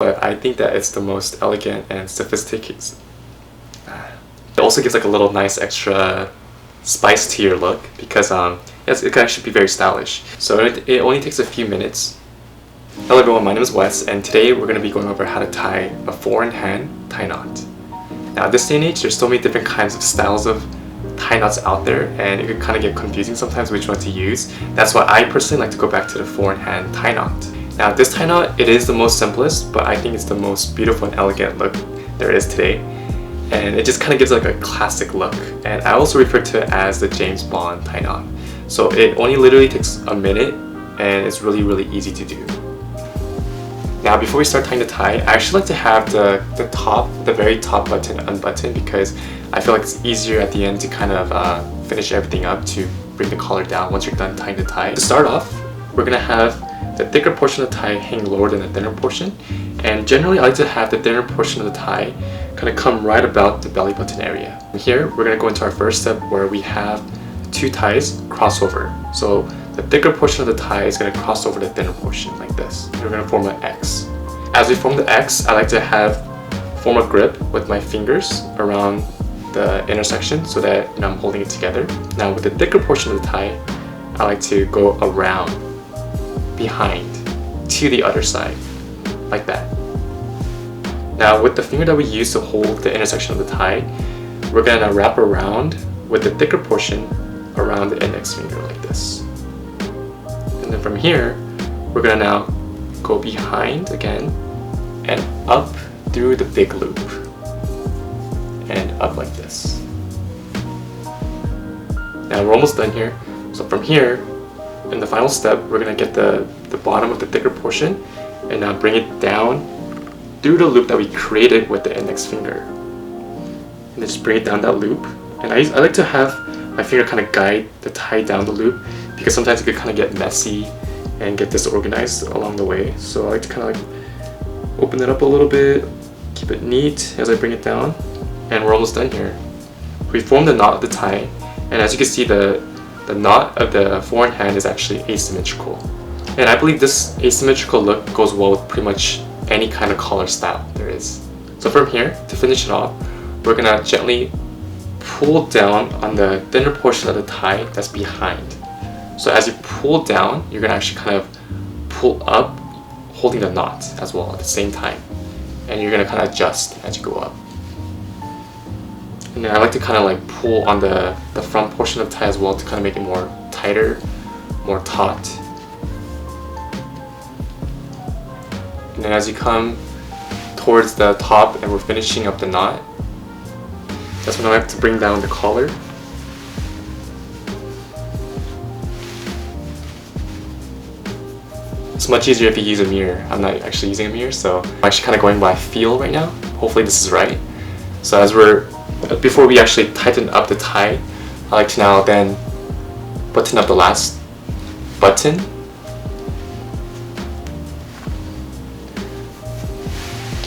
but I think that it's the most elegant and sophisticated. It also gives like a little nice extra spice to your look because yes, it can actually be very stylish. So it only takes a few minutes. Hello everyone, my name is Wes, and today we're going to be going over how to tie a 4-in-hand tie knot. Now, this day and age, there's so many different kinds of styles of tie knots out there, and it can kind of get confusing sometimes which one to use. That's why I personally like to go back to the 4-in-hand tie knot. Now, this tie knot, it is the most simplest, but I think it's the most beautiful and elegant look there is today. And it just kind of gives like a classic look. And I also refer to it as the James Bond tie knot. So it only literally takes a minute, and it's really easy to do. Now, before we start tying the tie, I actually like to have the very top button unbuttoned because I feel like it's easier at the end to kind of finish everything up to bring the collar down once you're done tying the tie. To start off, we're going to have the thicker portion of the tie hang lower than the thinner portion. And generally, I like to have the thinner portion of the tie kind of come right about the belly button area. And here, we're going to go into our first step where we have two ties cross over. So the thicker portion of the tie is going to cross over the thinner portion like this. And we're going to form an X. As we form the X, I like to form a grip with my fingers around the intersection so that I'm holding it together. Now with the thicker portion of the tie, I like to go around, behind, to the other side, like that. Now with the finger that we use to hold the intersection of the tie, we're going to wrap around with the thicker portion around the index finger like this. And then from here, we're going to now go behind again and up through the big loop and up like this. Now we're almost done here. So from here, in the final step, we're going to get the bottom of the thicker portion and now bring it down through the loop that we created with the index finger. And then just bring it down that loop. And I like to have my finger kind of guide the tie down the loop because sometimes it could kind of get messy and get disorganized along the way. So I like to kind of like open it up a little bit, keep it neat as I bring it down. And we're almost done here. We formed the knot of the tie, and as you can see, the knot of the 4-in-hand is actually asymmetrical. And I believe this asymmetrical look goes well with pretty much any kind of collar style there is. So from here, to finish it off, we're gonna gently pull down on the thinner portion of the tie that's behind. So as you pull down, you're gonna actually kind of pull up, holding the knot as well at the same time. And you're gonna kind of adjust as you go up. And then I like to kind of like pull on the front portion of the tie as well to kind of make it more tighter, more taut. And then as you come towards the top and we're finishing up the knot, that's when I like to bring down the collar. It's much easier if you use a mirror. I'm not actually using a mirror, so I'm actually kind of going by feel right now. Hopefully this is right. So before we actually tighten up the tie, I like to now then button up the last button.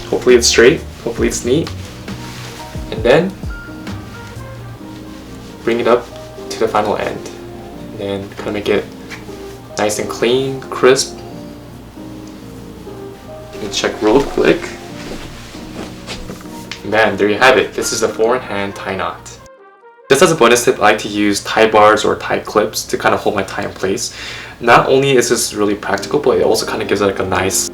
Hopefully it's straight, hopefully it's neat. And then bring it up to the final end. And then kind of make it nice and clean, crisp. And check real quick. Man, there you have it. This is the 4-in-hand tie knot. Just as a bonus tip, I like to use tie bars or tie clips to kind of hold my tie in place. Not only is this really practical, but it also kind of gives it like a nice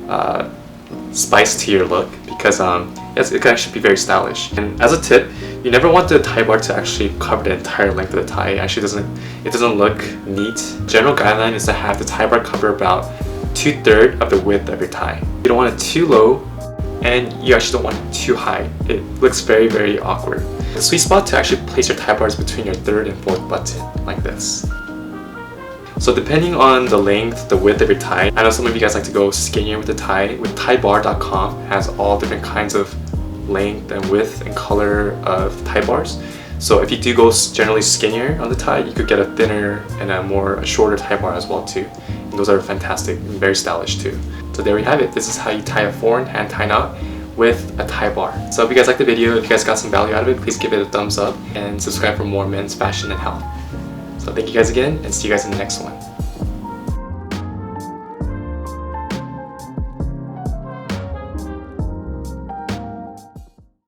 spice to your look because yes, it can actually be very stylish. And as a tip, you never want the tie bar to actually cover the entire length of the tie. It actually doesn't look neat. General guideline is to have the tie bar cover about 2/3 of the width of your tie. You don't want it too low, and you actually don't want it too high. It looks very awkward. The sweet spot to actually place your tie bars between your 3rd and 4th button, like this. So depending on the length, the width of your tie, I know some of you guys like to go skinnier with the tie. With tiebar.com has all different kinds of length and width and color of tie bars. So if you do go generally skinnier on the tie, you could get a thinner and a shorter tie bar as well too. And those are fantastic and very stylish too. So there we have it. This is how you tie a 4-in-hand tie knot with a tie bar. So if you guys liked the video, if you guys got some value out of it, please give it a thumbs up and subscribe for more men's fashion and health. So thank you guys again, and see you guys in the next one.